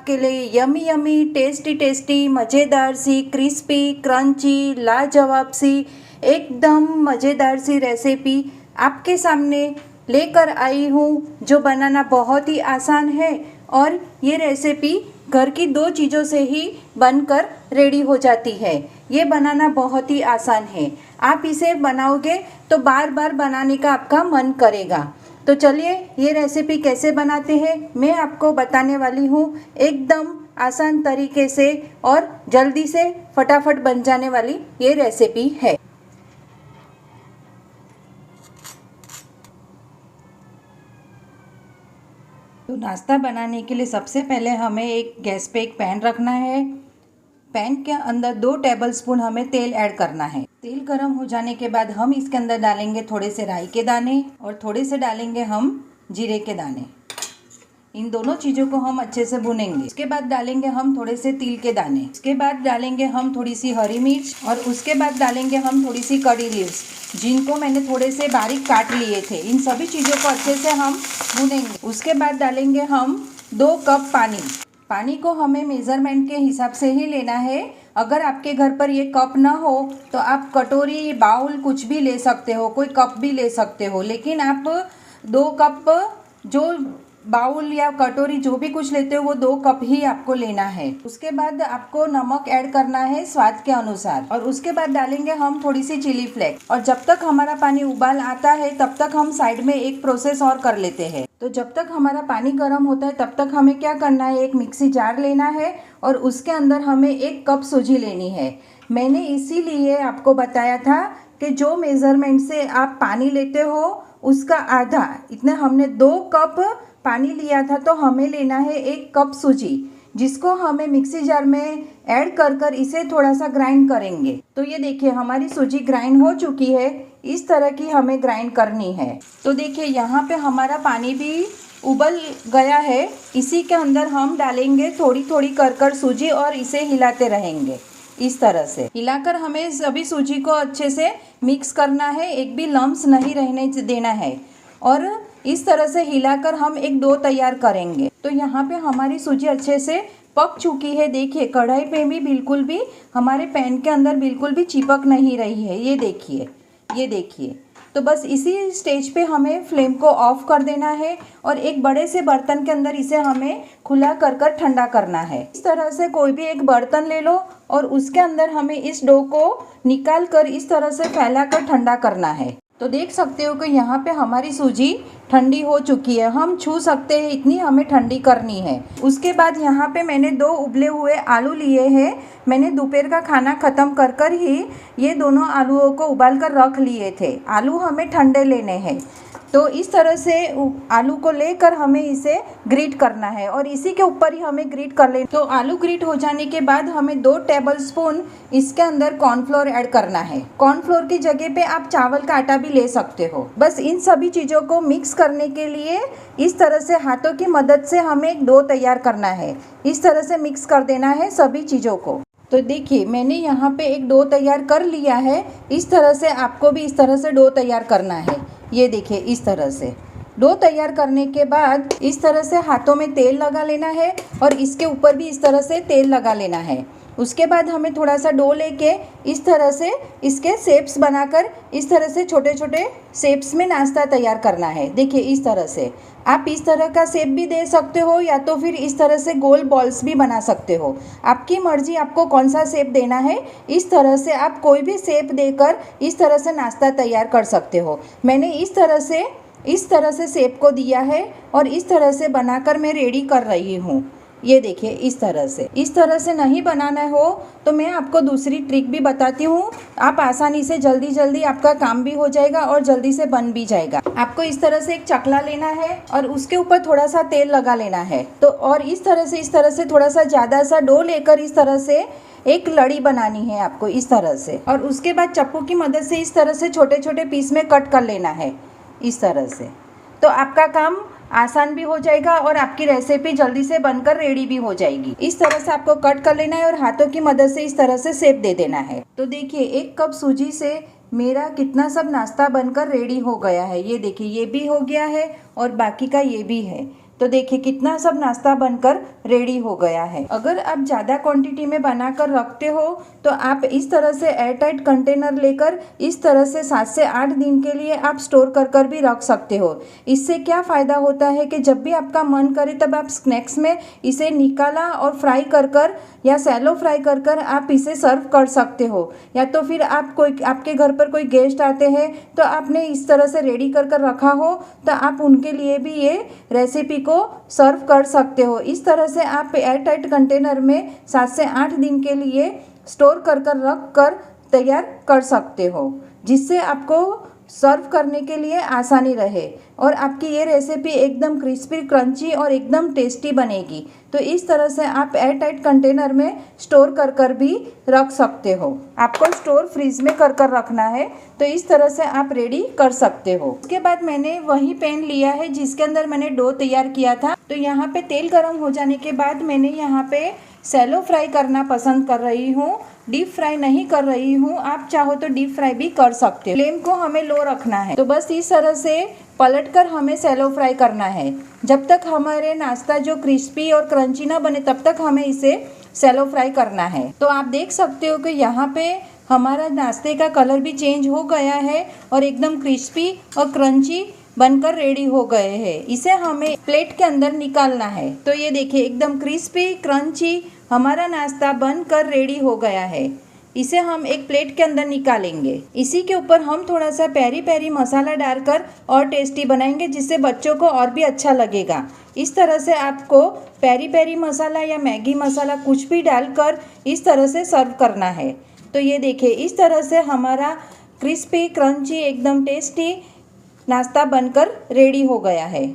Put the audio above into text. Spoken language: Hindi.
आपके लिए यमी यमी टेस्टी टेस्टी मज़ेदार सी क्रिस्पी क्रंची लाजवाब सी एकदम मज़ेदार सी रेसिपी आपके सामने लेकर आई हूँ, जो बनाना बहुत ही आसान है। और ये रेसिपी घर की 2 चीज़ों से ही बनकर रेडी हो जाती है। ये बनाना बहुत ही आसान है, आप इसे बनाओगे तो बार बार बनाने का आपका मन करेगा। तो चलिए ये रेसिपी कैसे बनाते हैं मैं आपको बताने वाली हूँ, एकदम आसान तरीके से और जल्दी से फटाफट बन जाने वाली ये रेसिपी है। तो नाश्ता बनाने के लिए सबसे पहले हमें एक गैस पे एक पैन रखना है। पैन के अंदर 2 टेबलस्पून हमें तेल ऐड करना है। तेल गर्म हो जाने के बाद हम इसके अंदर डालेंगे थोड़े से राई के दाने और थोड़े से डालेंगे हम जीरे के दाने। इन दोनों चीज़ों को हम अच्छे से भुनेंगे। उसके बाद डालेंगे हम थोड़े से तिल के दाने, उसके बाद डालेंगे हम थोड़ी सी हरी मिर्च और उसके बाद डालेंगे हम थोड़ी सी कड़ी लीव्स, जिनको मैंने थोड़े से बारीक काट लिए थे। इन सभी चीज़ों को अच्छे से हम भुनेंगे। उसके बाद डालेंगे हम 2 कप पानी। पानी को हमें मेज़रमेंट के हिसाब से ही लेना है। अगर आपके घर पर ये कप ना हो तो आप कटोरी बाउल कुछ भी ले सकते हो, कोई कप भी ले सकते हो, लेकिन आप 2 कप जो बाउल या कटोरी जो भी कुछ लेते हो वो 2 कप ही आपको लेना है। उसके बाद आपको नमक ऐड करना है स्वाद के अनुसार और उसके बाद डालेंगे हम थोड़ी सी चिली फ्लेक्स। और जब तक हमारा पानी उबाल आता है तब तक हम साइड में एक प्रोसेस और कर लेते हैं। तो जब तक हमारा पानी गर्म होता है तब तक हमें क्या करना है, एक मिक्सी जार लेना है और उसके अंदर हमें 1 कप सूजी लेनी है। मैंने इसीलिए आपको बताया था कि जो मेज़रमेंट से आप पानी लेते हो उसका आधा, इतने हमने 2 कप पानी लिया था तो हमें लेना है 1 कप सूजी, जिसको हमें मिक्सी जार में ऐड कर इसे थोड़ा सा ग्राइंड करेंगे। तो ये देखिए हमारी सूजी ग्राइंड हो चुकी है, इस तरह की हमें ग्राइंड करनी है। तो देखिए यहाँ पे हमारा पानी भी उबल गया है। इसी के अंदर हम डालेंगे थोड़ी थोड़ी कर सूजी और इसे हिलाते रहेंगे। इस तरह से हिलाकर हमें सभी सूजी को अच्छे से मिक्स करना है, एक भी लम्स नहीं रहने देना है। और इस तरह से हिलाकर हम एक डो तैयार करेंगे। तो यहाँ पे हमारी सूजी अच्छे से पक चुकी है। देखिए कढ़ाई पे भी बिल्कुल भी हमारे पैन के अंदर बिल्कुल भी चिपक नहीं रही है। ये देखिए, ये देखिए। तो बस इसी स्टेज पे हमें फ्लेम को ऑफ कर देना है और एक बड़े से बर्तन के अंदर इसे हमें खुला कर ठंडा करना है। इस तरह से कोई भी एक बर्तन ले लो और उसके अंदर हमें इस डो को निकाल कर इस तरह से फैला कर ठंडा करना है। तो देख सकते हो कि यहाँ पे हमारी सूजी ठंडी हो चुकी है, हम छू सकते हैं इतनी हमें ठंडी करनी है। उसके बाद यहाँ पे मैंने 2 उबले हुए आलू लिए हैं। मैंने दोपहर का खाना ख़त्म कर ही ये दोनों आलूओं को उबाल कर रख लिए थे। आलू हमें ठंडे लेने हैं। तो इस तरह से आलू को लेकर हमें इसे ग्रीट करना है और इसी के ऊपर ही हमें ग्रीट कर लेना। तो आलू ग्रीट हो जाने के बाद हमें 2 टेबलस्पून इसके अंदर कॉर्नफ्लोर ऐड करना है। कॉर्नफ्लोर की जगह पे आप चावल का आटा भी ले सकते हो। बस इन सभी चीज़ों को मिक्स करने के लिए इस तरह से हाथों की मदद से हमें एक डो तैयार करना है। इस तरह से मिक्स कर देना है सभी चीज़ों को। तो देखिए मैंने यहाँ पे एक डो तैयार कर लिया है। इस तरह से आपको भी इस तरह से डो तैयार करना है। ये देखिए इस तरह से डो तैयार करने के बाद इस तरह से हाथों में तेल लगा लेना है और इसके ऊपर भी इस तरह से तेल लगा लेना है। उसके बाद हमें थोड़ा सा डो लेके इस तरह से इसके शेप्स बनाकर इस तरह से छोटे छोटे शेप्स में नाश्ता तैयार करना है। देखिए इस तरह से आप इस तरह का शेप भी दे सकते हो या तो फिर इस तरह से गोल बॉल्स भी बना सकते हो। आपकी मर्जी आपको कौन सा शेप देना है। इस तरह से आप कोई भी शेप देकर इस तरह से नाश्ता तैयार कर सकते हो। मैंने इस तरह से शेप को दिया है और इस तरह से बनाकर मैं रेडी कर रही हूँ। ये देखिए इस तरह से नहीं बनाना हो तो मैं आपको दूसरी ट्रिक भी बताती हूँ। आप आसानी से जल्दी आपका काम भी हो जाएगा और जल्दी से बन भी जाएगा। आपको इस तरह से एक चकला लेना है और उसके ऊपर थोड़ा सा तेल लगा लेना है। तो और इस तरह से थोड़ा सा ज़्यादा सा डो लेकर इस तरह से एक लड़ी बनानी है आपको इस तरह से। और उसके बाद चप्पू की मदद से इस तरह से छोटे छोटे पीस में कट कर लेना है इस तरह से। तो आपका काम आसान भी हो जाएगा और आपकी रेसिपी जल्दी से बनकर रेडी भी हो जाएगी। इस तरह से आपको कट कर लेना है और हाथों की मदद से इस तरह से शेप दे देना है। तो देखिए 1 कप सूजी से मेरा कितना सब नाश्ता बनकर रेडी हो गया है। ये देखिए ये भी हो गया है और बाकी का ये भी है। तो देखिए कितना सब नाश्ता बनकर रेडी हो गया है। अगर आप ज़्यादा क्वांटिटी में बनाकर रखते हो तो आप इस तरह से एयर टाइट कंटेनर लेकर इस तरह से 7 से 8 दिन के लिए आप स्टोर कर भी रख सकते हो। इससे क्या फ़ायदा होता है कि जब भी आपका मन करे तब आप स्नैक्स में इसे निकाला और फ्राई कर या सैलो फ्राई कर आप इसे सर्व कर सकते हो। या तो फिर आपके घर पर कोई गेस्ट आते हैं तो आपने इस तरह से रेडी कर रखा हो तो आप उनके लिए भी ये रेसिपी को सर्व कर सकते हो। इस तरह से आप एयर टाइट कंटेनर में 7 से 8 दिन के लिए स्टोर कर रख कर तैयार कर सकते हो, जिससे आपको सर्व करने के लिए आसानी रहे और आपकी ये रेसिपी एकदम क्रिस्पी क्रंची और एकदम टेस्टी बनेगी। तो इस तरह से आप एयर टाइट कंटेनर में स्टोर कर भी रख सकते हो। आपको स्टोर फ्रीज में कर रखना है तो इस तरह से आप रेडी कर सकते हो। उसके बाद मैंने वही पैन लिया है जिसके अंदर मैंने डो तैयार किया था। तो यहाँ पे तेल गर्म हो जाने के बाद मैंने यहाँ पे सैलो फ्राई करना पसंद कर रही हूँ, डीप फ्राई नहीं कर रही हूँ। आप चाहो तो डीप फ्राई भी कर सकते हो। फ्लेम को हमें लो रखना है। तो बस इस तरह से पलटकर हमें सैलो फ्राई करना है। जब तक हमारे नाश्ता जो क्रिस्पी और क्रंची ना बने तब तक हमें इसे सैलो फ्राई करना है। तो आप देख सकते हो कि यहाँ पे हमारा नाश्ते का कलर भी चेंज हो गया है और एकदम क्रिस्पी और क्रंची बनकर रेडी हो गए हैं। इसे हमें प्लेट के अंदर निकालना है। तो ये देखिए एकदम क्रिस्पी क्रंची हमारा नाश्ता बनकर रेडी हो गया है। इसे हम एक प्लेट के अंदर निकालेंगे। इसी के ऊपर हम थोड़ा सा पेरी पेरी मसाला डालकर और टेस्टी बनाएंगे, जिससे बच्चों को और भी अच्छा लगेगा। इस तरह से आपको पेरी पेरी मसाला या मैगी मसाला कुछ भी डालकर इस तरह से सर्व करना है। तो ये देखिए इस तरह से हमारा क्रिस्पी क्रंची एकदम टेस्टी नाश्ता बनकर रेडी हो गया है।